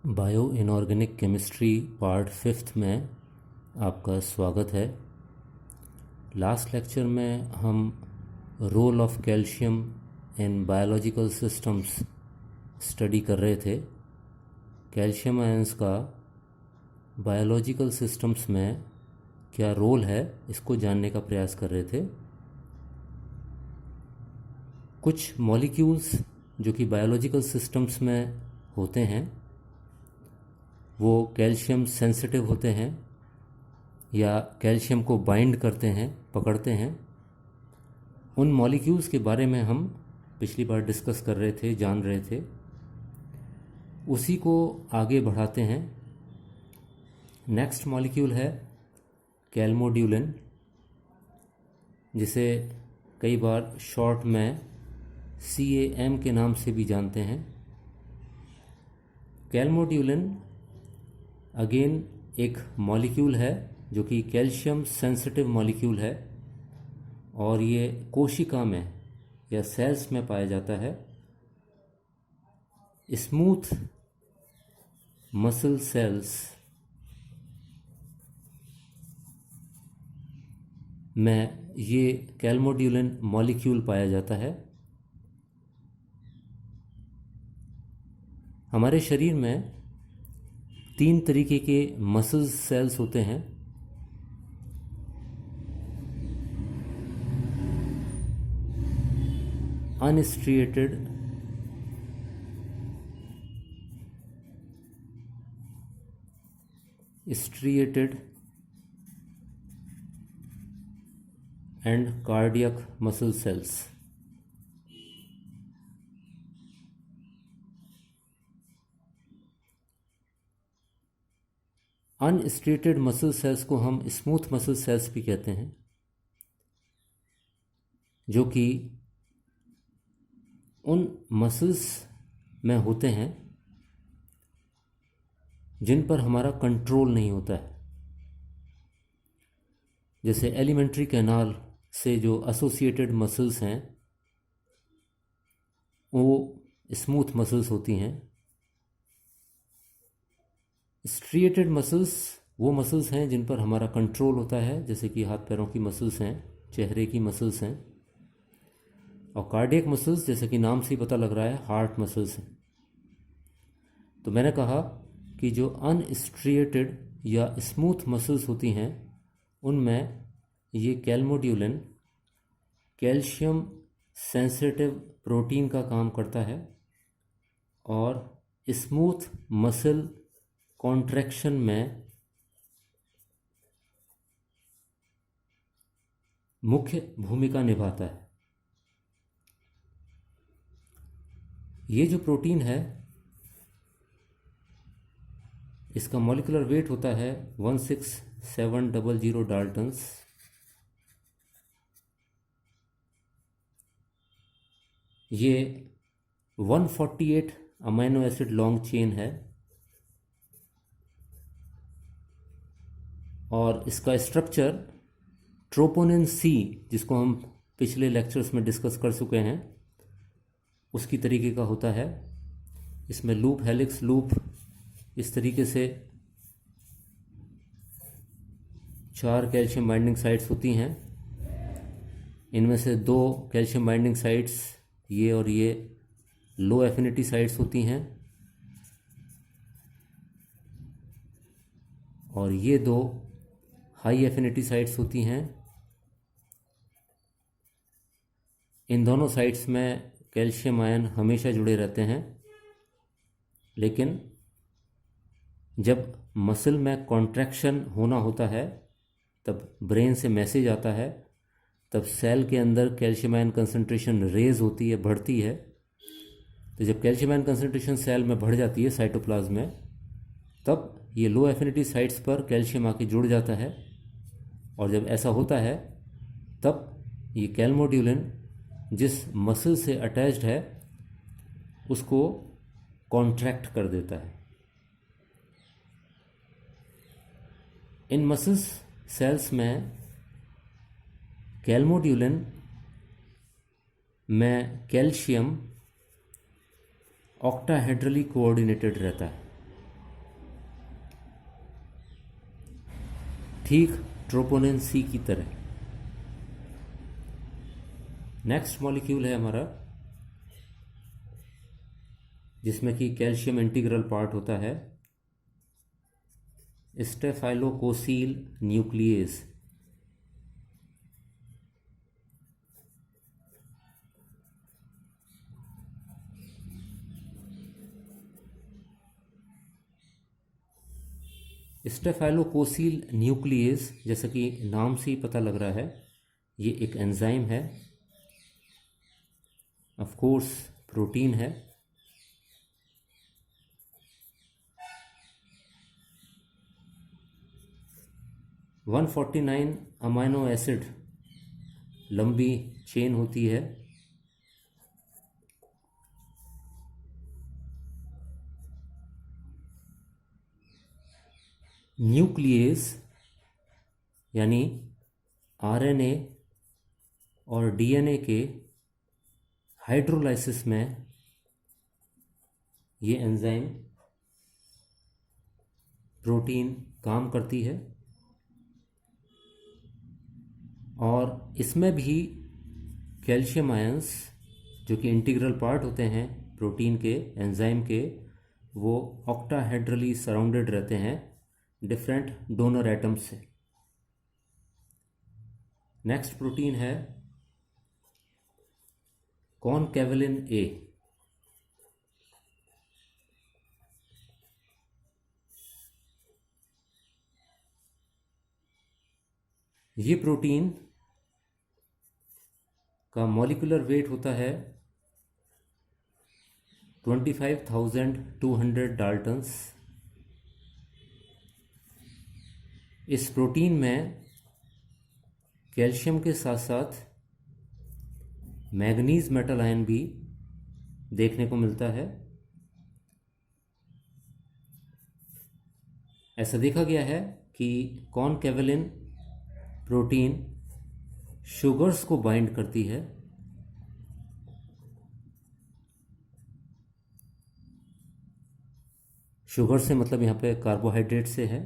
Bio inorganic chemistry part 5 में आपका स्वागत है। लास्ट लेक्चर में हम role of calcium in biological systems study कर रहे थे। कैल्शियम आयंस का बायोलॉजिकल सिस्टम्स में क्या रोल है, इसको जानने का प्रयास कर रहे थे। कुछ मॉलिक्यूल्स जो कि बायोलॉजिकल सिस्टम्स में होते हैं वो कैल्शियम सेंसिटिव होते हैं या कैल्शियम को बाइंड करते हैं, पकड़ते हैं। उन मॉलिक्यूल्स के बारे में हम पिछली बार डिस्कस कर रहे थे, जान रहे थे। उसी को आगे बढ़ाते हैं। नेक्स्ट मॉलिक्यूल है कैल्मोड्यूलिन, जिसे कई बार शॉर्ट में CAM के नाम से भी जानते हैं। कैल्मोड्यूलिन अगेन एक मॉलिक्यूल है जो कि कैल्शियम सेंसिटिव मॉलिक्यूल है और ये कोशिका में या सेल्स में पाया जाता है। स्मूथ मसल सेल्स में ये कैल्मोड्यूलिन मॉलिक्यूल पाया जाता है। हमारे शरीर में 3 तरीके के मसल सेल्स होते हैं। Unstriated, striated and cardiac muscle cells. Unstriated muscle cells को हम स्मूथ मसल सेल्स भी कहते हैं, जो कि उन मसल्स में होते हैं जिन पर हमारा कंट्रोल नहीं होता है। जैसे एलिमेंट्री कैनाल से जो एसोसिएटेड मसल्स हैं वो स्मूथ मसल्स होती हैं। स्ट्रिएटेड मसल्स वो मसल्स हैं जिन पर हमारा कंट्रोल होता है, जैसे कि हाथ पैरों की मसल्स हैं, चेहरे की मसल्स हैं। और कार्डियक मसल्स, जैसे कि नाम से ही पता लग रहा है, हार्ट मसल्स हैं। तो मैंने कहा कि जो अनस्ट्रिएटेड या स्मूथ मसल्स होती हैं उनमें ये कैल्मोड्यूलिन कैल्शियम सेंसिटिव प्रोटीन का काम करता है और स्मूथ मसल कॉन्ट्रैक्शन में मुख्य भूमिका निभाता है। ये जो प्रोटीन है इसका मॉलिक्यूलर वेट होता है 16700 डाल्टन्स। ये 148 अमीनो एसिड लॉन्ग चेन है और इसका स्ट्रक्चर ट्रोपोनिन C, जिसको हम पिछले लेक्चर्स में डिस्कस कर चुके हैं, उसकी तरीके का होता है। इसमें लूप, हेलिक्स, लूप, इस तरीके से 4 कैल्शियम बाइंडिंग साइट्स होती हैं। इनमें से 2 कैल्शियम बाइंडिंग साइट्स, ये और ये, लो एफिनिटी साइट्स होती हैं और ये 2 हाई एफिनिटी साइट्स होती हैं। इन दोनों साइट्स में कैल्शियम आयन हमेशा जुड़े रहते हैं, लेकिन जब मसल में कॉन्ट्रैक्शन होना होता है तब ब्रेन से मैसेज आता है, तब सेल के अंदर कैल्शियम आयन कंसंट्रेशन रेज होती है, बढ़ती है। तो जब कैल्शियम आयन कंसंट्रेशन सेल में बढ़ जाती है साइटोप्लाज्म में, तब ये लो एफिनिटी साइट्स पर कैल्शियम आके जुड़ जाता है और जब ऐसा होता है तब ये कैल्मोड्यूलिन जिस मसल से अटैच्ड है उसको कॉन्ट्रैक्ट कर देता है। इन मसल्स सेल्स में कैल्मोड्यूलिन में कैल्शियम ऑक्टाहेड्रली कोऑर्डिनेटेड रहता है। ठीक ट्रोपोनिन सी की तरह। नेक्स्ट मॉलिक्यूल है हमारा जिसमें कि कैल्शियम इंटीग्रल पार्ट होता है, स्टेफाइलोकोसील न्यूक्लियस। स्टेफाइलोकोसील न्यूक्लियस जैसा कि नाम से ही पता लग रहा है, ये एक एंजाइम है, ऑफ कोर्स प्रोटीन है। वन 149 अमाइनो एसिड लंबी चेन होती है। न्यूक्लियस यानी आरएनए और डीएनए के हाइड्रोलाइसिस में ये एंजाइम प्रोटीन काम करती है, और इसमें भी कैल्शियम आयंस जो कि इंटीग्रल पार्ट होते हैं प्रोटीन के, एंजाइम के, वो ऑक्टाहेड्रली सराउंडेड रहते हैं डिफरेंट डोनर एटम्स से। नेक्स्ट प्रोटीन है कॉनकेवलिन ए। ये प्रोटीन का मॉलिक्यूलर वेट होता है 25,200 डाल्टन्स। इस प्रोटीन में कैल्शियम के साथ साथ मैग्नीज मेटल आयन भी देखने को मिलता है। ऐसा देखा गया है कि कॉनकेवलिन प्रोटीन शुगर्स को बाइंड करती है, शुगर से मतलब यहाँ पे कार्बोहाइड्रेट से है।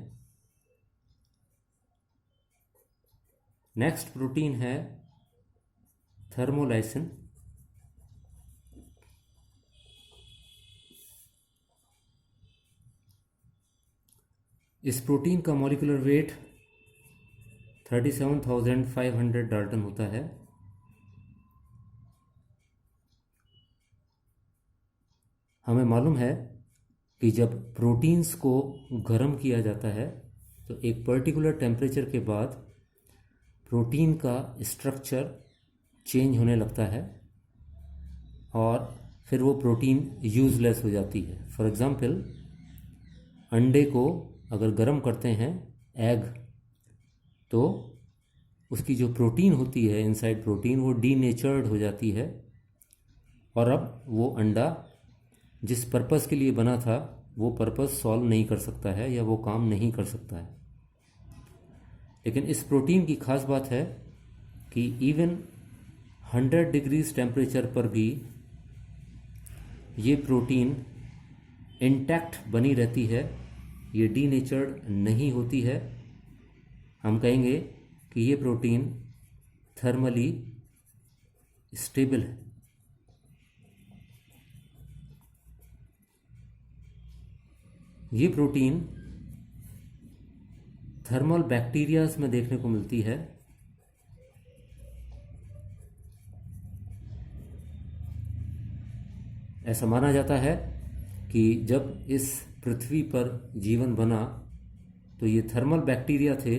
नेक्स्ट प्रोटीन है थर्मोलाइसिन। इस प्रोटीन का मॉलिक्यूलर वेट 37,500 डाल्टन होता है। हमें मालूम है कि जब प्रोटीन्स को गर्म किया जाता है तो एक पर्टिकुलर टेम्परेचर के बाद प्रोटीन का स्ट्रक्चर चेंज होने लगता है और फिर वो प्रोटीन यूज़लेस हो जाती है। फॉर एग्ज़ाम्पल, अंडे को अगर गर्म करते हैं, एग, तो उसकी जो प्रोटीन होती है, इनसाइड प्रोटीन, वो डीनेचर्ड हो जाती है और अब वो अंडा जिस पर्पस के लिए बना था वो पर्पस सॉल्व नहीं कर सकता है या वो काम नहीं कर सकता है। लेकिन इस प्रोटीन की खास बात है कि इवन 100 डिग्रीज टेम्परेचर पर भी ये प्रोटीन इंटैक्ट बनी रहती है, ये डीनेचर्ड नहीं होती है। हम कहेंगे कि ये प्रोटीन थर्मली स्टेबल है। ये प्रोटीन थर्मल बैक्टीरियाज में देखने को मिलती है। ऐसा माना जाता है कि जब इस पृथ्वी पर जीवन बना तो ये थर्मल बैक्टीरिया थे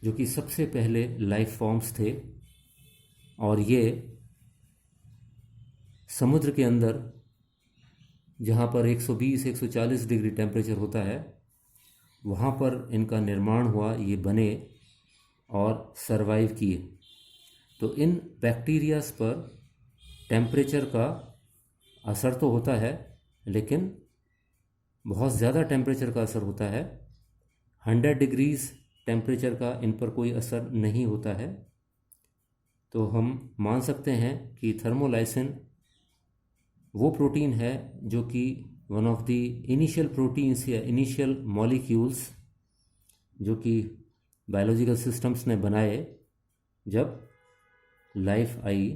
जो कि सबसे पहले लाइफ फॉर्म्स थे, और ये समुद्र के अंदर जहाँ पर 120-140 डिग्री टेम्परेचर होता है वहाँ पर इनका निर्माण हुआ, ये बने और सरवाइव किए। तो इन बैक्टीरियाज पर टेम्परेचर का असर तो होता है, लेकिन बहुत ज़्यादा टेम्परेचर का असर होता है। 100 डिग्रीज़ टेम्परेचर का इन पर कोई असर नहीं होता है। तो हम मान सकते हैं कि थर्मोलाइसिन वो प्रोटीन है जो कि one of the initial proteins या इनिशियल मॉलिक्यूल्स जो कि बायोलॉजिकल सिस्टम्स ने बनाए जब लाइफ आई।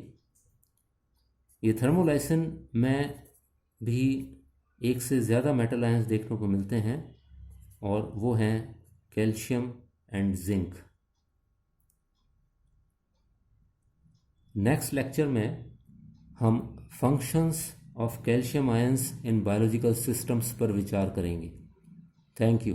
ये थर्मोलाइसिन में भी एक से ज़्यादा मेटल आयंस देखने को मिलते हैं और वो हैं calcium and zinc. Next lecture में हम functions of calcium ions in biological systems पर विचार करेंगे। Thank you.